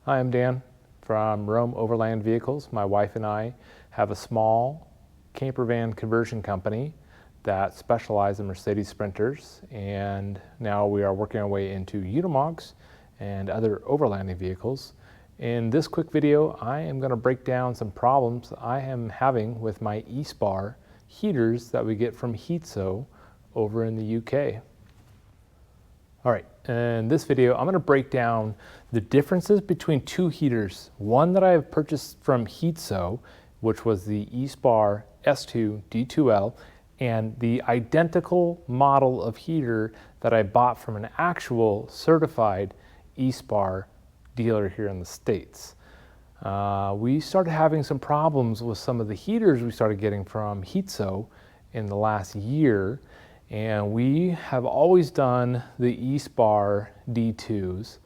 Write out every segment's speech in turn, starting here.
Hi, I'm Dan from Rome Overland Vehicles. My wife and I have a small camper van conversion company that specializes in Mercedes Sprinters, and now we are working our way into Unimogs and other overlanding vehicles. In this quick video, I am going to break down some problems I am having with my Espar heaters that we get from Heatso over in the UK. All right, in this video, I'm going to break down the differences between two heaters. One that I have purchased from Heatso, which was the Espar S2 D2l, and the identical model of heater that I bought from an actual certified Espar dealer here in the States. We started having some problems with some of the heaters we started getting from Heatso in the last year. And we have always done the Espar D2s.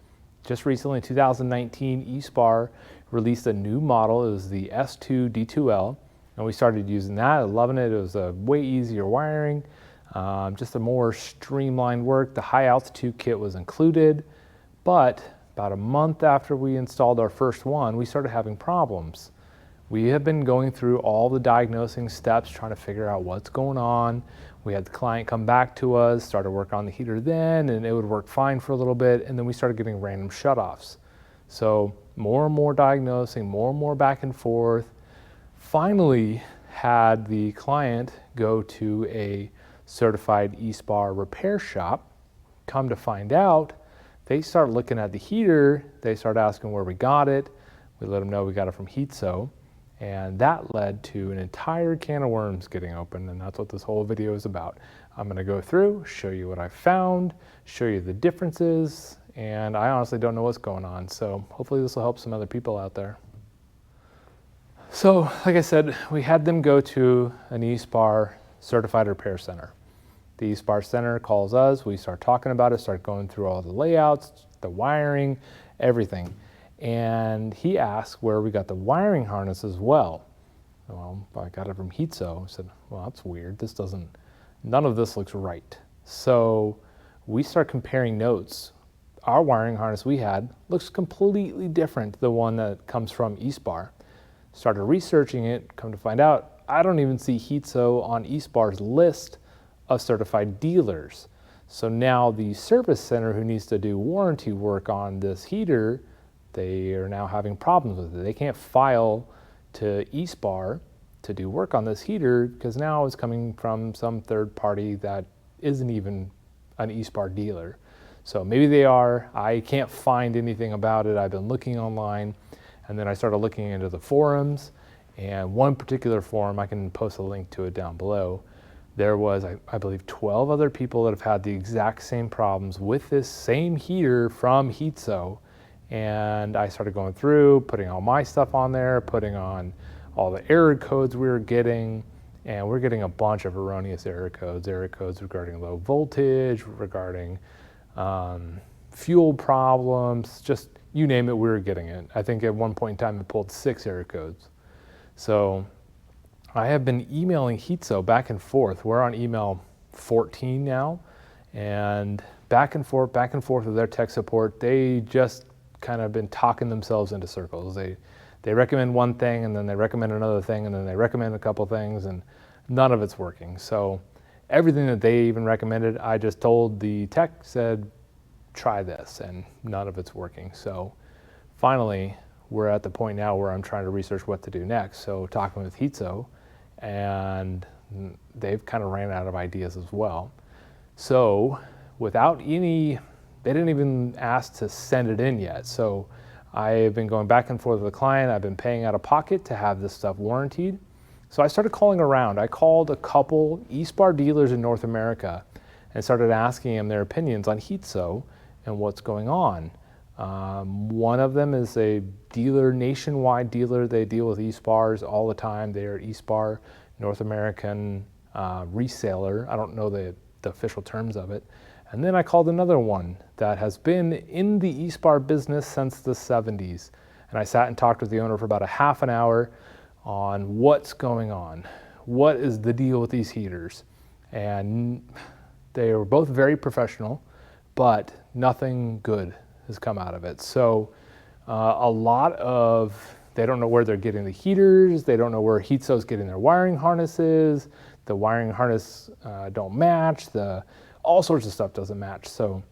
Just recently, in 2019, Espar released a new model. It was the S2 D2l, and we started using that. Loving it. It was a way easier wiring, just a more streamlined work. The high altitude kit was included, but about a month after we installed our first one, we started having problems. We have been going through all the diagnosing steps, trying to figure out what's going on. We had the client come back to us, started work on the heater then, and it would work fine for a little bit, and then we started getting random shutoffs. So more and more diagnosing, more and more back and forth. Finally had the client go to a certified Espar repair shop. Come to find out, they start looking at the heater, they start asking where we got it. We let them know we got it from Heatso. And that led to an entire can of worms getting opened, and that's what this whole video is about. I'm going to go through, show you what I found, show you the differences, and I honestly don't know what's going on, so hopefully this will help some other people out there. So, like I said, we had them go to an Espar certified repair center. The Espar center calls us, we start talking about it, start going through all the layouts, the wiring, everything. And he asked where we got the wiring harness as well. Well, I got it from Heatso. I said, well, that's weird. None of this looks right. So we start comparing notes. Our wiring harness we had looks completely different to the one that comes from Espar. Started researching it, come to find out, I don't even see Heatso on Espar's list of certified dealers. So now the service center who needs to do warranty work on this heater, they are now having problems with it. They can't file to Espar to do work on this heater because now it's coming from some third party that isn't even an Espar dealer. So maybe they are. I can't find anything about it. I've been looking online, and then I started looking into the forums, and one particular forum, I can post a link to it down below. There was, I believe, 12 other people that have had the exact same problems with this same heater from Heatso. And I started going through, putting all my stuff on there, putting on all the error codes we were getting, and we're getting a bunch of erroneous error codes regarding low voltage, regarding fuel problems, just you name it, we were getting it. I think at one point in time it pulled 6 error codes. So I have been emailing Heatso back and forth. We're on email 14 now, and back and forth with their tech support. They just kind of been talking themselves into circles. They recommend one thing, and then they recommend another thing, and then they recommend a couple things, and none of it's working. So everything that they even recommended, I just told the tech, said, try this, and none of it's working. So finally, we're at the point now where I'm trying to research what to do next. So talking with Heatso, and they've kind of ran out of ideas as well. So without any, they didn't even ask to send it in yet. So I've been going back and forth with the client. I've been paying out of pocket to have this stuff warranted. So I started calling around. I called a couple Espar dealers in North America and started asking them their opinions on Heatso and what's going on. One of them is a dealer, nationwide dealer. They deal with Espars all the time. They are Espar North American reseller. I don't know the official terms of it. And then I called another one that has been in the Espar business since the 70s. And I sat and talked with the owner for about a half an hour on what's going on. What is the deal with these heaters? And they were both very professional, but nothing good has come out of it. So A lot of, they don't know where they're getting the heaters, they don't know where Heatso's getting their wiring harnesses, the wiring harness don't match, all sorts of stuff doesn't match. So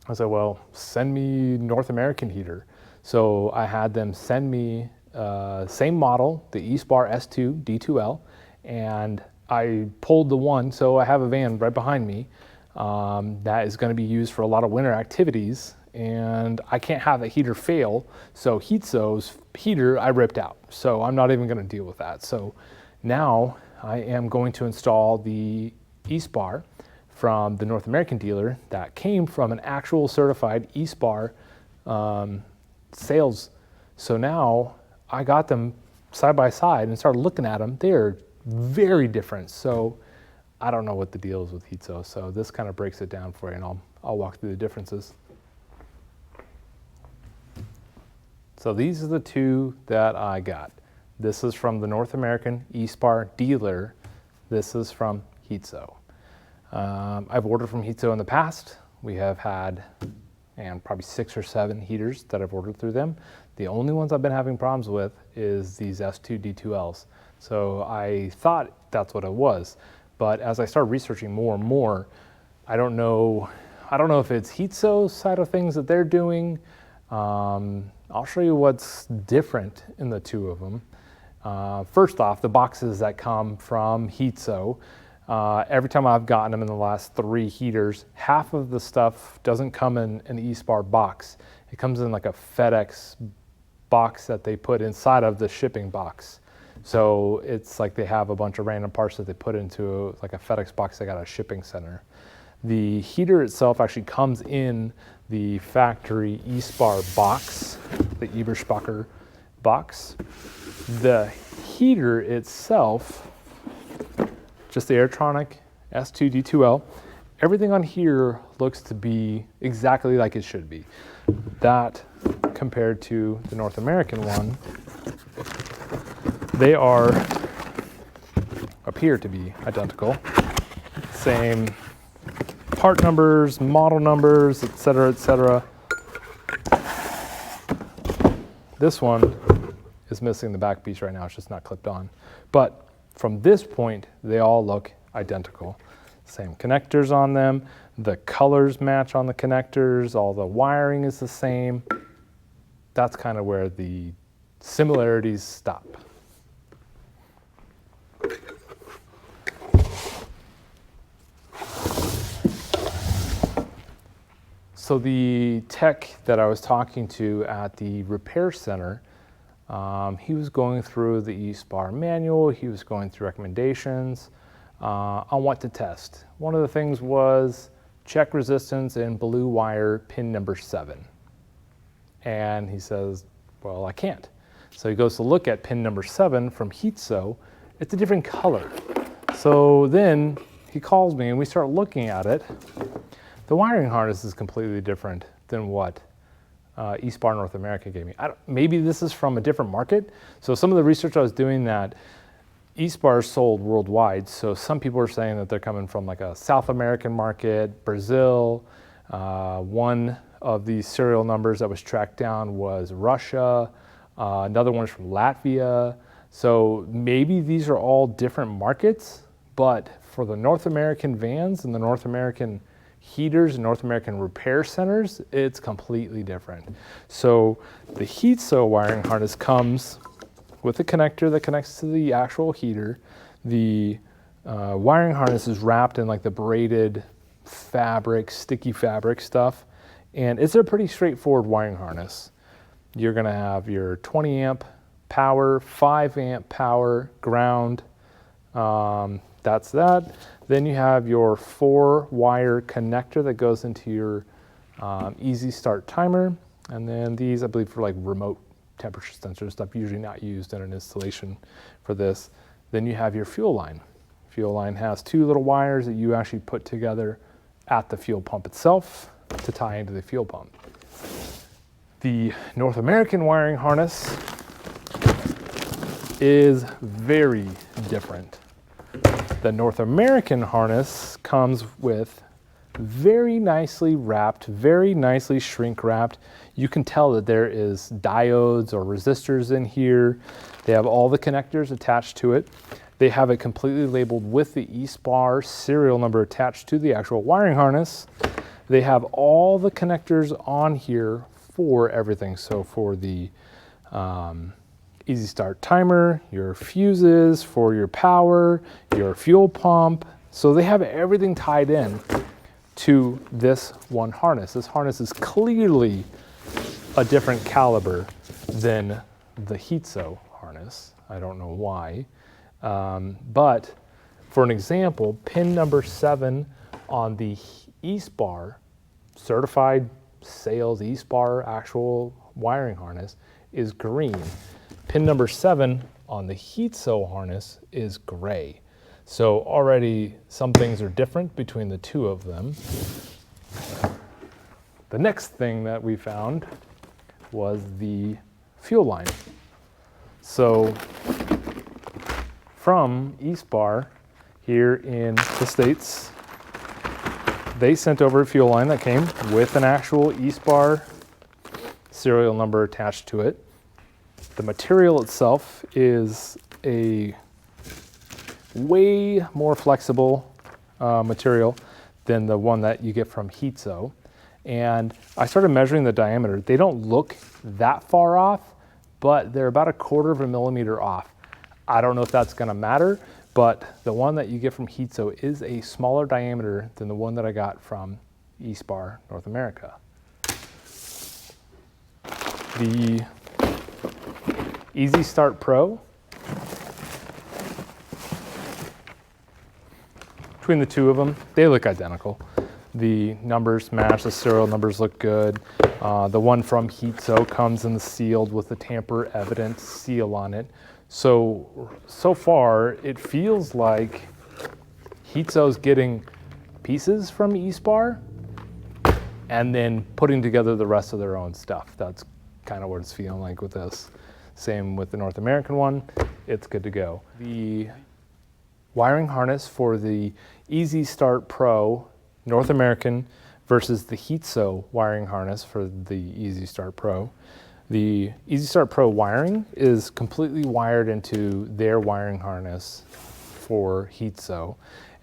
I said, well, send me North American heater. So I had them send me same model, the Espar S2 D2l, and I pulled the one, so I have a van right behind me that is going to be used for a lot of winter activities, and I can't have the heater fail, so Heatso's heater I ripped out, so I'm not even going to deal with that. So now I am going to install the Espar from the North American dealer that came from an actual certified Espar sales. So now I got them side by side and started looking at them. They are very different. So I don't know what the deal is with Heatso. So this kind of breaks it down for you, and I'll walk through the differences. So these are the two that I got. This is from the North American Espar Dealer. This is from Heatso. I've ordered from Heatso in the past. We have had probably 6 or 7 heaters that I've ordered through them. The only ones I've been having problems with is these S2 D2Ls. So I thought that's what it was. But as I started researching more and more, I don't know if it's Heatso's side of things that they're doing. I'll show you what's different in the two of them. First off, the boxes that come from Heatso, every time I've gotten them in the last 3 heaters, half of the stuff doesn't come in an Espar box. It comes in like a FedEx box that they put inside of the shipping box. So it's like they have a bunch of random parts that they put into like a FedEx box they got at a shipping center. The heater itself actually comes in the factory Espar box, the Eberspacher box. The heater itself, just the Airtronic S2 D2l, everything on here looks to be exactly like it should be. That compared to the North American one, they appear to be identical. Same part numbers, model numbers, etc., etc. This one is missing the back piece right now. It's just not clipped on. But from this point, they all look identical. Same connectors on them. The colors match on the connectors. All the wiring is the same. That's kind of where the similarities stop. So the tech that I was talking to at the repair center, he was going through the Espar manual, he was going through recommendations on what to test. One of the things was check resistance in blue wire pin number 7. And he says, well, I can't. So he goes to look at pin number 7 from Heatso. It's a different color. So then he calls me and we start looking at it. The wiring harness is completely different than what Espar North America gave me. Maybe this is from a different market. So some of the research I was doing, that Espar sold worldwide. So some people are saying that they're coming from like a South American market, Brazil. One of these serial numbers that was tracked down was Russia. Another one is from Latvia. So maybe these are all different markets, but for the North American vans and the North American heaters and North American repair centers, it's completely different. So the Heatso wiring harness comes with a connector that connects to the actual heater. The wiring harness is wrapped in like the braided fabric, sticky fabric stuff, and it's a pretty straightforward wiring harness. You're gonna have your 20 amp power, 5 amp power, ground, that's that. Then you have your 4-wire connector that goes into your easy start timer. And then these, I believe, for like remote temperature sensor stuff, usually not used in an installation for this. Then you have your fuel line. Fuel line has 2 little wires that you actually put together at the fuel pump itself to tie into the fuel pump. The North American wiring harness is very different. The North American harness comes with very nicely wrapped, very nicely shrink wrapped. You can tell that there is diodes or resistors in here. They have all the connectors attached to it. They have it completely labeled with the Espar serial number attached to the actual wiring harness. They have all the connectors on here for everything. So for the easy start timer, your fuses, for your power, your fuel pump. So they have everything tied in to this one harness. This harness is clearly a different caliber than the Heatso harness. I don't know why. But for an example, pin number 7 on the Espar certified sales Espar actual wiring harness is green. Pin number 7 on the Heatso harness is gray. So already some things are different between the two of them. The next thing that we found was the fuel line. So from Espar here in the States, they sent over a fuel line that came with an actual Espar serial number attached to it. The material itself is a way more flexible material than the one that you get from Heatso. And I started measuring the diameter. They don't look that far off, but they're about 1/4 millimeter off. I don't know if that's gonna matter, but the one that you get from Heatso is a smaller diameter than the one that I got from Espar North America. The Easy Start Pro, between the two of them, they look identical. The numbers match, the serial numbers look good. The one from Heatso comes in the sealed with the tamper evident seal on it. So far, it feels like Heatso's getting pieces from Espar and then putting together the rest of their own stuff. That's kind of what it's feeling like with this. Same with the North American one, it's good to go. The wiring harness for the Easy Start Pro North American versus the Heatso wiring harness for the Easy Start Pro. The Easy Start Pro wiring is completely wired into their wiring harness for Heatso,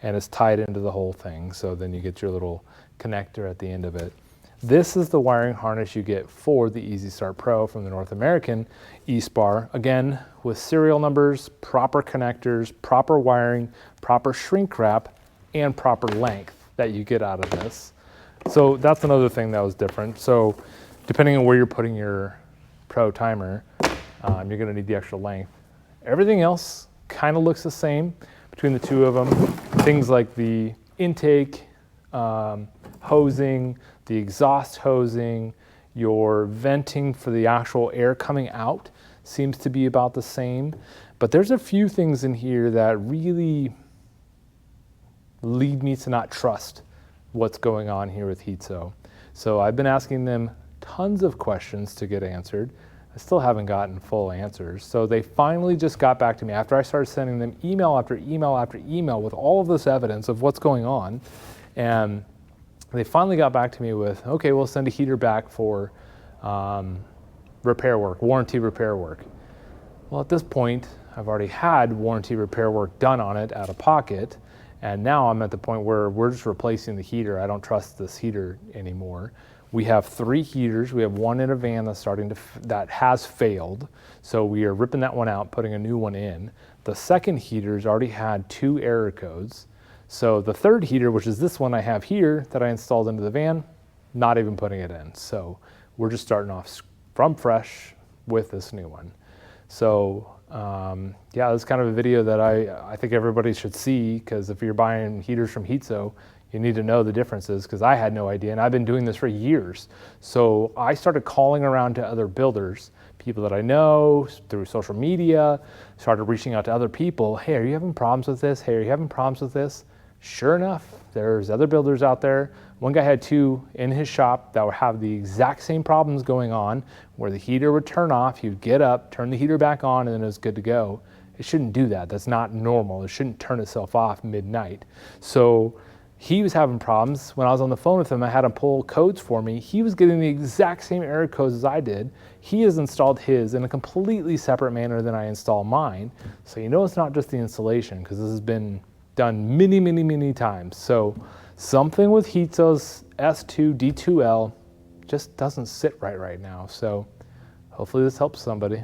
and it's tied into the whole thing. So then you get your little connector at the end of it. This is the wiring harness you get for the Easy Start Pro from the North American Espar. Again, with serial numbers, proper connectors, proper wiring, proper shrink wrap, and proper length that you get out of this. So that's another thing that was different. So depending on where you're putting your Pro timer, you're gonna need the extra length. Everything else kind of looks the same between the two of them. Things like the intake, hosing, the exhaust hosing, your venting for the actual air coming out seems to be about the same. But there's a few things in here that really lead me to not trust what's going on here with Heatso. So I've been asking them tons of questions to get answered. I still haven't gotten full answers. So they finally just got back to me after I started sending them email after email after email with all of this evidence of what's going on. And they finally got back to me with, okay, we'll send a heater back for repair work, warranty repair work. Well, at this point, I've already had warranty repair work done on it out of pocket. And now I'm at the point where we're just replacing the heater. I don't trust this heater anymore. We have 3 heaters. We have one in a van that's that has failed. So we are ripping that one out, putting a new one in. The second heater's already had 2 error codes. So the third heater, which is this one I have here that I installed into the van, not even putting it in. So we're just starting off from fresh with this new one. So yeah, this is kind of a video that I think everybody should see, because if you're buying heaters from Heatso, you need to know the differences, because I had no idea, and I've been doing this for years. So I started calling around to other builders, people that I know through social media, started reaching out to other people. Hey, are you having problems with this? Hey, are you having problems with this? Sure enough, there's other builders out there. One guy had 2 in his shop that would have the exact same problems going on, where the heater would turn off, he would get up, turn the heater back on, and then it was good to go. It shouldn't do that. That's not normal. It shouldn't turn itself off midnight. So he was having problems. When I was on the phone with him, I had him pull codes for me. He was getting the exact same error codes as I did. He has installed his in a completely separate manner than I install mine. So you know it's not just the installation, because this has been done many, many, many times. So something with Heatso's S2 D2l just doesn't sit right now. So hopefully this helps somebody.